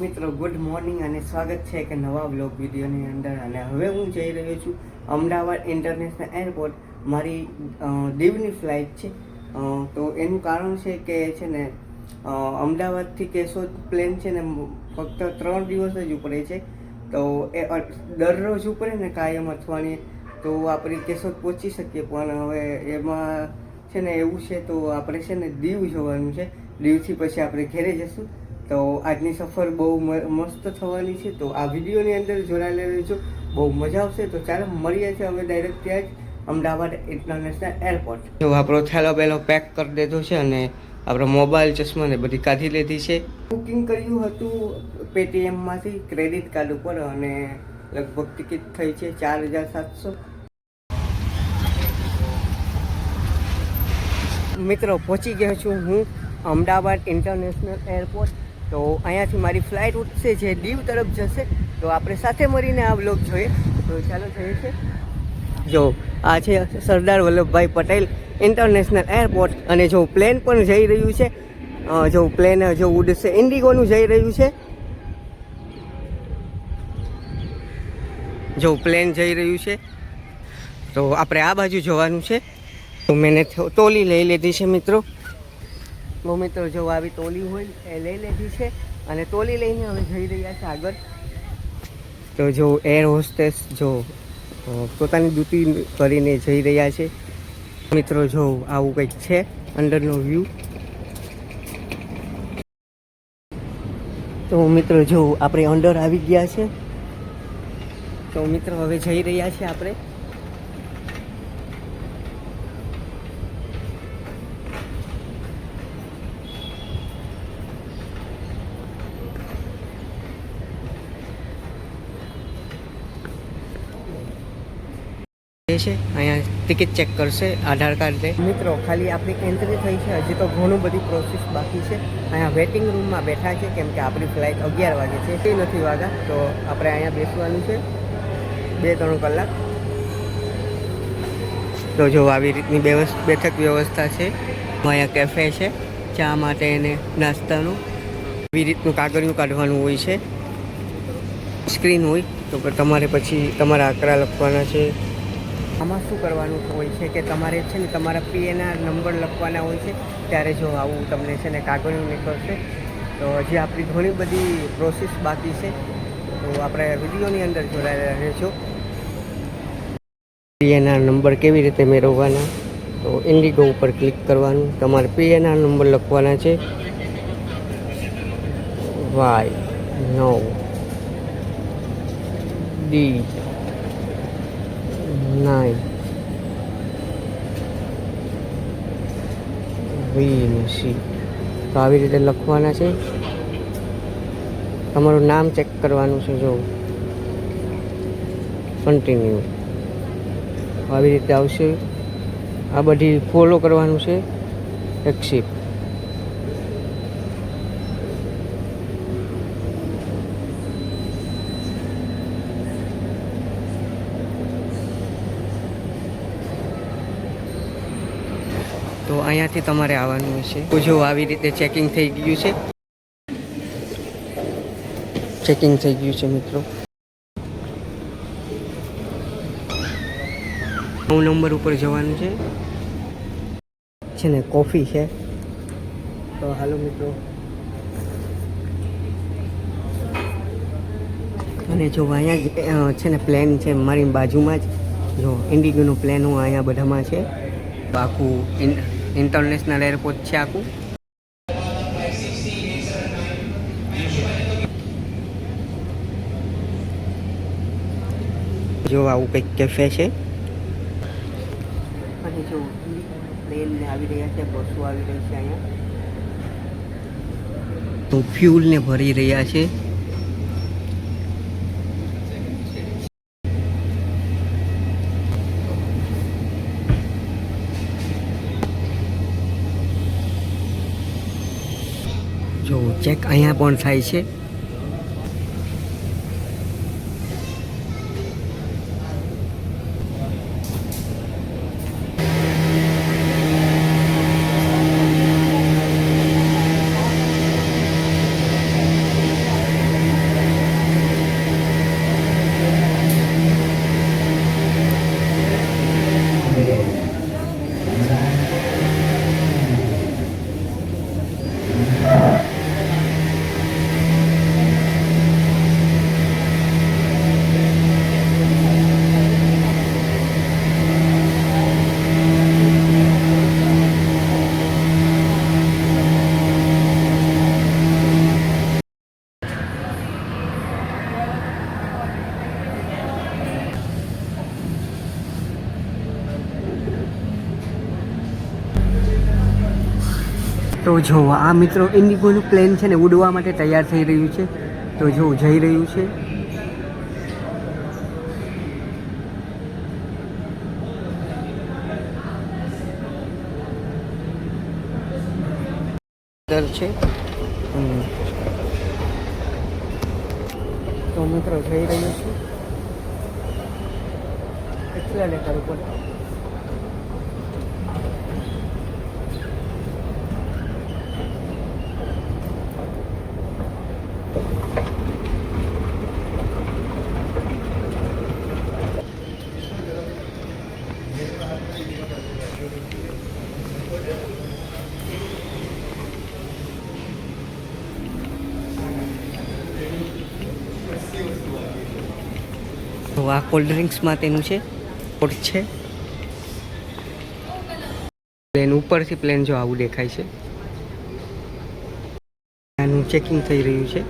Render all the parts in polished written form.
મિત્રો good morning અને સ્વાગત છે એક નવા બ્લોગ વિડીયોની અંદર. અને હવે હું જઈ રહ્યો છું અમદાવાદ ઇન્ટરનેશનલ એરપોર્ટ. મારી દીવની ફ્લાઇટ છે. તો એનું કારણ છે કે છે ને અમદાવાદથી કેશોદ પ્લેન છે ને ફક્ત 3 દિવસ જ ઉપડે છે. તો એ દરરોજ ઉપડે ને કાયમ અથવાને તો આપણે કેશોદ પહોંચી શકીએ. પણ હવે એમાં છે ને એવું છે તો આપણે છે ને દીવ જવાનું છે. દીવથી પછી આપણે ઘરે જઈશું. તો આજની સફર બહુ મસ્ત થવાની છે. તો આ વિડીયોની અંદર જોડાયેલા રહેજો, બહુ મજા આવશે. તો ચાલો મળીએ છીએ હવે ડાયરેક્ટ ત્યાં જ અમદાવાદ ઇન્ટરનેશનલ એરપોર્ટ. જો આપણો થેલો બેલો પેક કરી દીધો છે અને આપણો મોબાઈલ ચશ્મા ને બધી કાઢી લીધી છે. બુકિંગ કર્યું હતું પેટીએમમાંથી ક્રેડિટ કાર્ડ ઉપર અને લગભગ ટિકિટ થઈ છે 4700. મિત્રો પહોંચી ગયો છું હું અમદાવાદ ઇન્ટરનેશનલ એરપોર્ટ. તો અહીંયાથી મારી ફ્લાઇટ ઉઠશે જે દીવ તરફ જશે. તો આપણે સાથે મળીને આ વ્લોગ જોઈએ. તો ચાલો જઈએ છે. જો આ છે સરદાર વલ્લભભાઈ પટેલ ઇન્ટરનેશનલ એરપોર્ટ. અને જો પ્લેન પણ જઈ રહ્યું છે. જો પ્લેન જો ઉડશે, ઇન્ડિગોનું જઈ રહ્યું છે. જો પ્લેન જઈ રહ્યું છે. તો આપણે આ બાજુ જવાનું છે. તો મેં તોલી લઈ લીધી છે મિત્રો. તો મિત્રો જો આવી તોલી હોય એ લઈ લીધી છે અને તોલી લઈને હવે જઈ રહ્યા છે આગળ. તો જો એર હોસ્ટેસ જો પોતાની ડ્યુટી કરીને જઈ રહ્યા છે મિત્રો. જો આવું કંઈક છે અંદરનો વ્યૂ. તો મિત્રો જો આપણે અંદર આવી ગયા છે. તો મિત્રો હવે જઈ રહ્યા છે આપણે. છે અહીંયા ટિકિટ ચેક કરશે આધાર કાર્ડ. મિત્રો ખાલી આપણી એન્ટ્રી થઈ છે, હજી તો ઘણું બધી પ્રોસેસ બાકી છે. અહીંયા વેટિંગ રૂમમાં બેઠા છે કેમ કે આપણી ફ્લાઇટ 11 વાગે છે, તે નથી વાગ્યા. તો આપણે અહીંયા બેસવાનું છે 2-3 કલાક. તો જો આવી રીતની બેઠક વ્યવસ્થા છે. અહીંયા કેફે છે, ચા માટે અને નાસ્તાનું. આવી રીતનું કાગળિયું કાઢવાનું હોય છે, સ્ક્રીન હોય. તો તમારે પછી તમારા આંકડા લખવાના છે. આમાં શું કરવાનું હોય છે કે તમારે છે ને તમારા PNR નંબર લખવાના હોય છે. ત્યારે જો આવું તમને છે ને કાગળિયું નીકળશે. તો હજી આપણી ઘણી બધી પ્રોસેસ બાકી છે. તો આપણે વિડીયોની અંદર જોડાયેલા રહેજો. PNR નંબર કેવી રીતે મેળવવાના? તો ઇન્ડિગો ઉપર ક્લિક કરવાનું. તમારે PNR નંબર લખવાના છે Y9D9 VC. તો આવી રીતે લખવાના છે. તમારું નામ ચેક કરવાનું છે. જો કન્ટિન્યુ આવી રીતે આવશે. આ બધી ફોલો કરવાનું છે. એક્સેપ્ટ. તો અહીંયાથી તમારે આવવાનું છે. તો જો આવી રીતે ચેકિંગ થઈ ગયું છે. ચેકિંગ થઈ ગયું છે મિત્રો. 9 નંબર ઉપર જવાનું છે ને કોફી છે. તો હાલો મિત્રો. અને જો અહીંયા છે ને પ્લેન છે મારી બાજુમાં જ. જો ઇન્ડિગોનું પ્લેન હું અહીંયા બધામાં છે. આખું ઇન્ટરનેશનલ એરપોર્ટ છે આખું. જો આવું કંઈક કેફે છે. અને જો પ્લેન આવી રહ્યા છે, બસો આવી રહી છે અહીંયા. તો ફ્યુલને ભરી રહ્યા છે. જો ચેક અહીંયા પણ થાય છે. તો જો આ મિત્રો ઇન્ડિગોનું પ્લેન છે ને ઉડવા માટે તૈયાર થઈ રહ્યું છે. તો જો જઈ રહ્યું છે. છે તો મિત્રો જઈ રહ્યું છે. એક્સેલેટર ઉપર તો આ કોલ્ડ ડ્રિંક્સ માટેનું છે પોટ છે. પ્લેન ઉપરથી પ્લેન જો આવું દેખાય છે. આનું ચેકિંગ થઈ રહ્યું છે.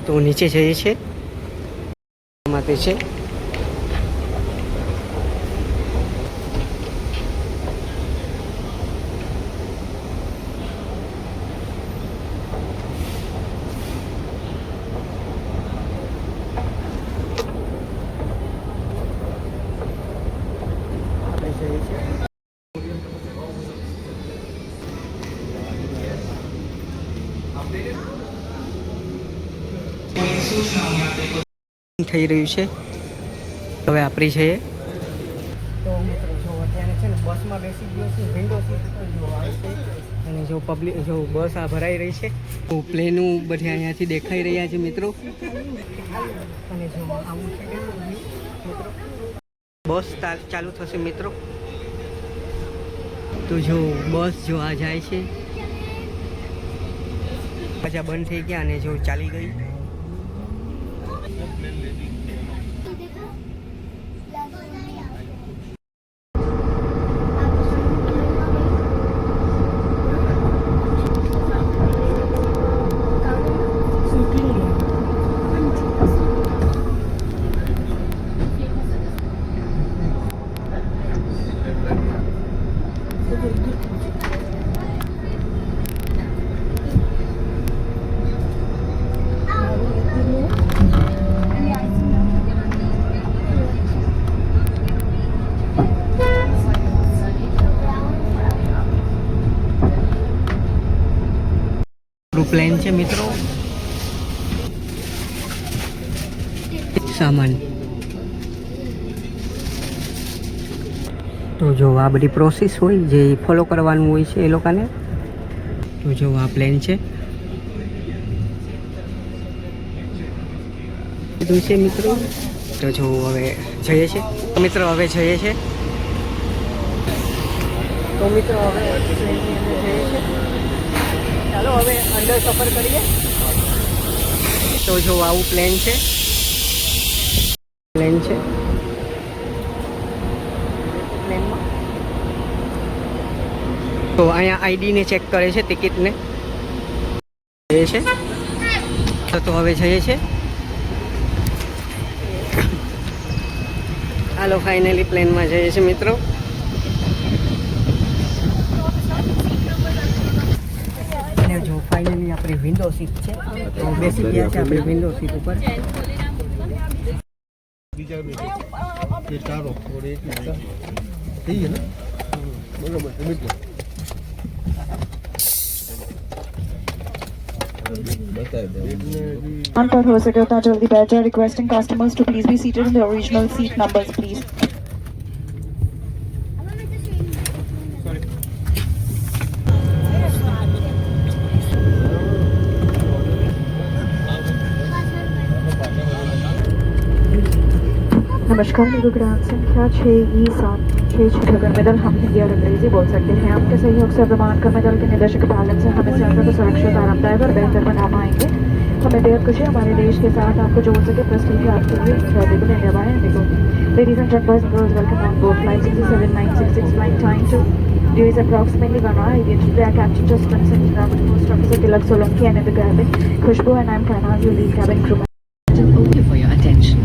તો નીચે જઈએ છે માટે છે. આપણે જઈએ છીએ થઈ રહ્યું છે. હવે આપણી છે તો મિત્રો જો અત્યારે છે ને બસમાં બેસી ગયો છું. વિન્ડો સીટ ઉપર જો આવે છે અને જો પબ્લિક જો બસ આ ભરાઈ રહી છે. તો પ્લેનું બધા અહીંયાથી દેખાઈ રહ્યા છે મિત્રો. અને જો આવું છે મિત્રો બસ ચાલુ થશે મિત્રો. તો જો બસ જો આ જાય છે પાછા બંધ થઈ ગયા અને જો ચાલી ગઈ. પ્લેન છે મિત્રો. સામાન તો જો આ બધી પ્રોસેસ હોય જે ફોલો કરવાનું હોય છે એ લોકોને. તો જો આ પ્લેન છે બધું છે મિત્રો. તો જો હવે જઈએ છે મિત્રો. હવે જઈએ છે તો મિત્રો હવે જઈએ છે. ચાલો હવે અંદર સફર કરીએ. તો જો આવું પ્લેન છે. પ્લેનમાં તો અહીંયા આઈડીને ચેક કરે છે, ટિકિટને જઈએ છે. તો હવે જઈએ છે. હાલો ફાઇનલી પ્લેનમાં જઈએ છે મિત્રો. જો ફાઇનલી આપણી વિન્ડો સીટ છે તો બેસી ગયા છે આપણે વિન્ડો સીટ ઉપર. पर हो सके उतना जल्दी बैठ जाए. Requesting customers to please be seated in the original seat numbers, please. नमस्कार, मेरे को ग्राम संख्या 6E766 मेडल हम हिंदी और अंग्रेजी बोल सकते हैं. आपके सहयोग से प्रमाण कर मेडल के निर्देशक के पालन से हम इस यात्रा को सुरक्षित, आरामदायक और बेहतर बना पाएंगे. हमें बेहद खुशी हमारे देश के साथ आपको जोड़ सके. प्रस्तुति आपके लिए India India by Indigo. Ladies and gentlemen, boys and girls, welcome on board flight 67966. Flight time to due is approximately 1 hour. Aviation Flight Captain Just Vincent, Host Officer Tilak Solanki, and in the cabin, Khushbu and I'm Kainaz, your lead cabin crew. Thank you for your attention.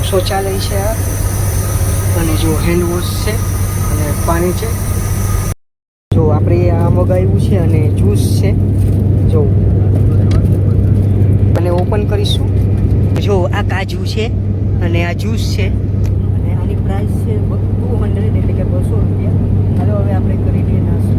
શૌચાલય છે આ, અને જો hand wash છે અને પાણી છે. જો આપણે આ મગાવ્યું છે અને જ્યુસ છે. જો અને ઓપન કરીશું. જો આ કાજુ છે અને આ જ્યુસ છે અને આની પ્રાઇસ છે 200 એટલે કે 200 રૂપિયા. હાલો હવે આપણે કરી લઈએ નાસ્તો.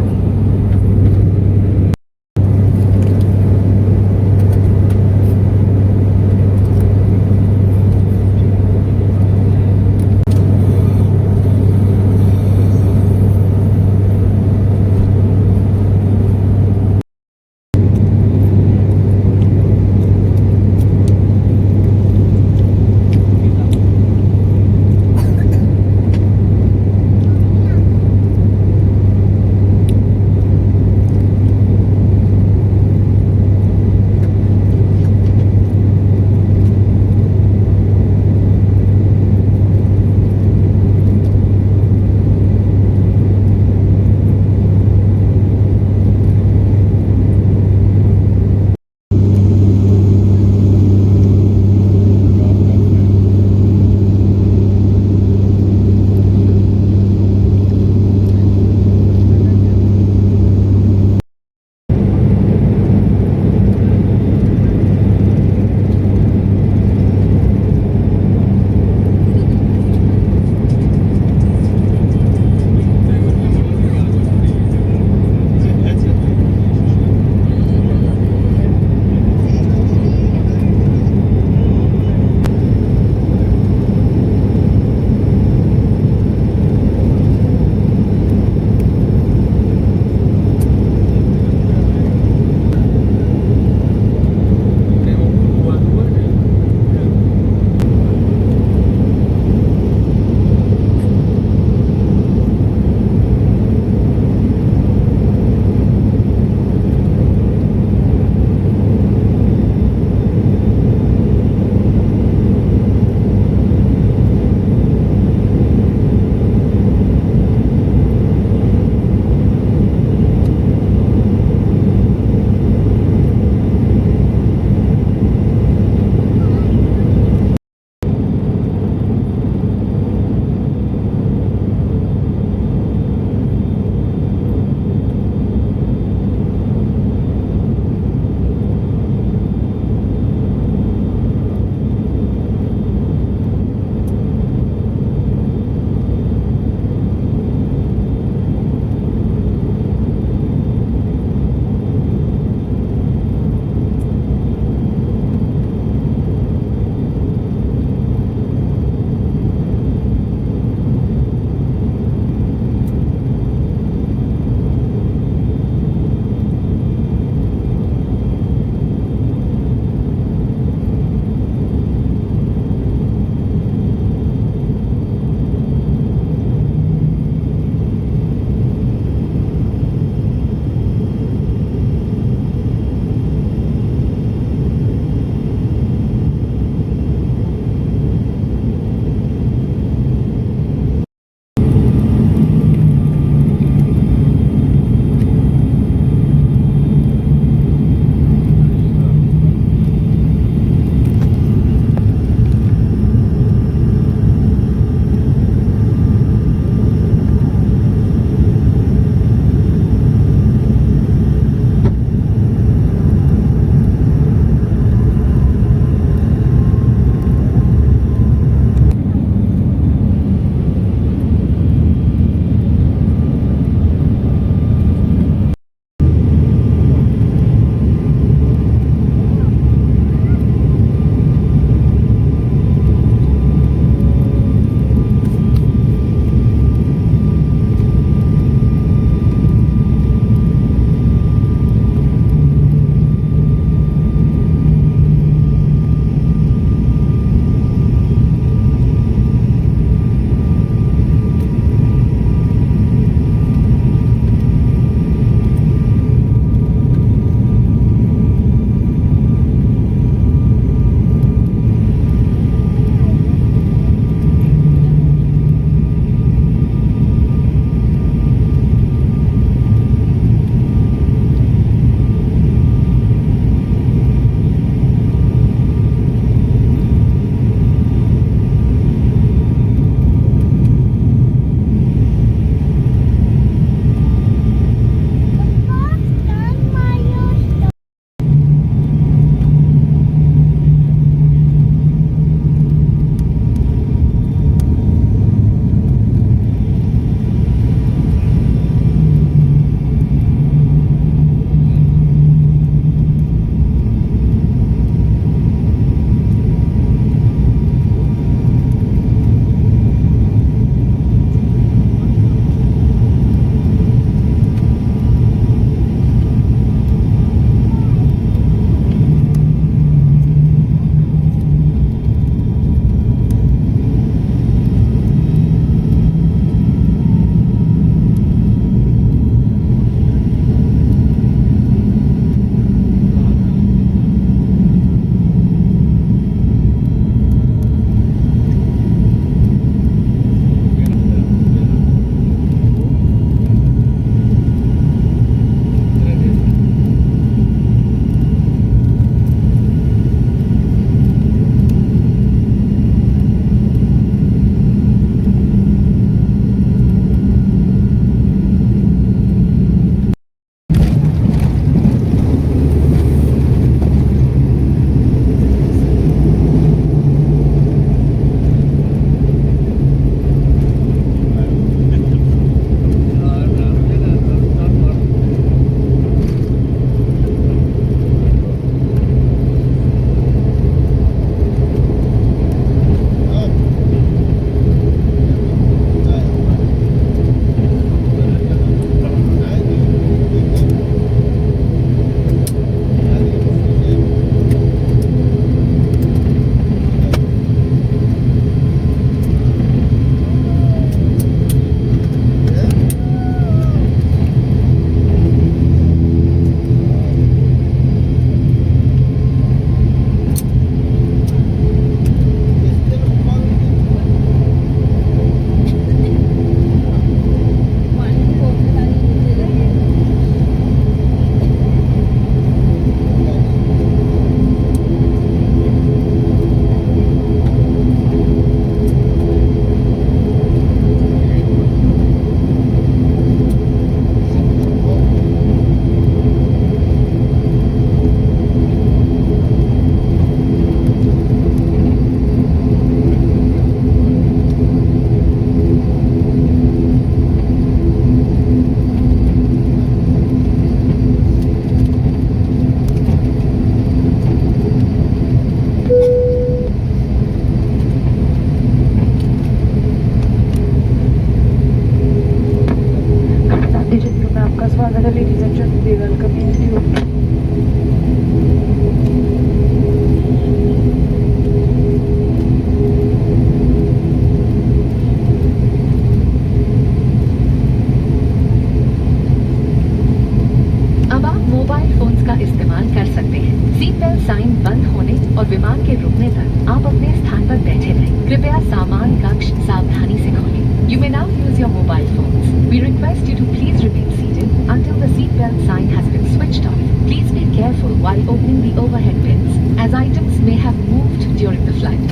रुकने तक आप अपने स्थान पर बैठे रहें। कृपया सामान कक्ष सावधानी से खोलें। You may now use your mobile phones. We request you to please remain seated until the seat belt sign has been switched off. Please be careful while opening the overhead bins, as items may have moved during the flight.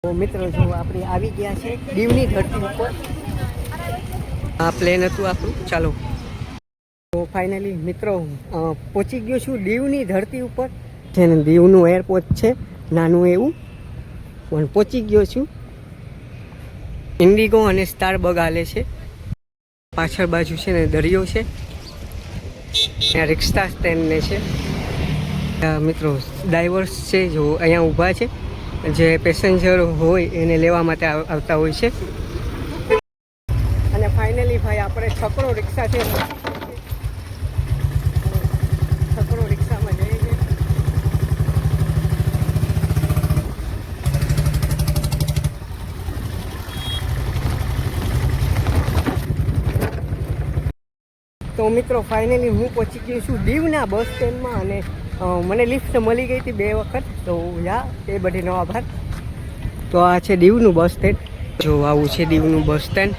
તો મિત્રો જો આપણે આવી ગયા છે દીવની ધરતી ઉપર. આ પ્લેન હતું આપણું. ચાલો તો ફાઇનલી મિત્રો પહોંચી ગયો છું દીવની ધરતી ઉપર. છે ને દીવનું એરપોર્ટ છે નાનું એવું, પણ પહોંચી ગયો છું. ઇન્ડિગો અને સ્ટારબગ હાલે છે. પાછળ બાજુ છે ને દરિયો છે, ત્યાં રિક્ષા સ્ટેન્ડ ને છે. મિત્રો ડ્રાઈવર્સ છે જો અહીંયા ઊભા છે, જે પેસેન્જર હોય એને લેવા માટે આવતા હોય છે. અને ફાઇનલી ભાઈ આપણે છકડો રિક્ષા છે, છકડો રિક્ષામાં જઈએ છીએ. તો મિત્રો ફાઇનલી હું પહોંચી ગયો છું દીવના બસ સ્ટેન્ડમાં. અને મને લિફ્ટ મળી ગઈ હતી 2 વખત, તો યા એ બધીનો આભાર. તો આ છે દીવનું બસ સ્ટેન્ડ. જો આવું છે દીવનું બસ સ્ટેન્ડ.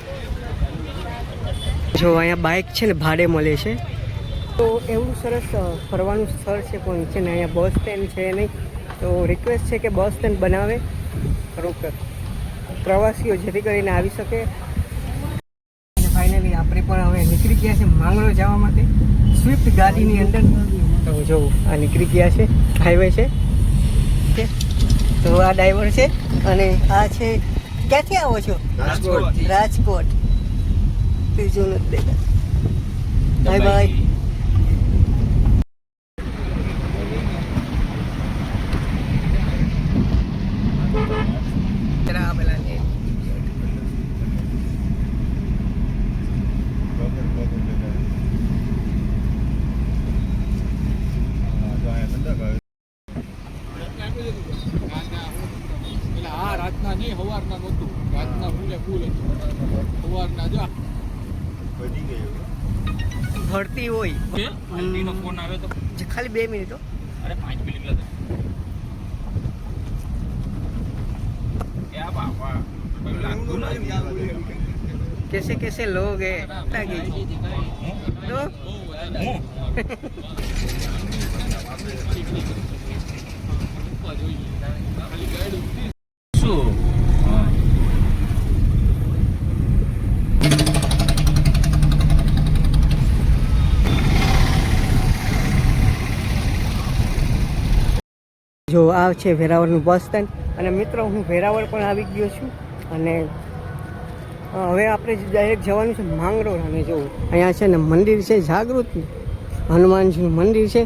જો અહીંયા બાઇક છે ને ભાડે મળે છે. તો એવું સરસ ફરવાનું સ્થળ છે, પણ છે ને અહીંયા બસ સ્ટેન્ડ છે નહીં. તો રિક્વેસ્ટ છે કે બસ સ્ટેન્ડ બનાવે પ્રવાસીઓ જેથી કરીને આવી શકે. અને ફાઇનલી આપણે પણ હવે નીકળી ગયા છે માંગરોળ જવા માટે સ્વિફ્ટ ગાડીની અંદર. તો જો આ નીકળી ગયા છે, હાઈવે છે. તો આ ડ્રાઈવર છે અને આ છે. ક્યાંથી આવો છો? રાજકોટ. ત્રીજું નથી દેખાતું. Bye bye. રાતના નહીં, સવારના નહોતું. રાતના ફૂલ હતું. સવારના જો ભરતી હોય ફોન આવે તો ખાલી 2 મિનિટ. અરે 5 મિનિટ લાગે. क्या बाबा कैसे कैसे लोग हैं तो જો આ છે વેરાવળનું બસ સ્ટેન્ડ. અને મિત્રો હું વેરાવળ પણ આવી ગયો છું. અને હવે આપણે ડાયરેક્ટ જવાનું છે માંગરોળ. અને જો અહીંયા છે ને મંદિર છે જાગૃત, હનુમાનજીનું મંદિર છે.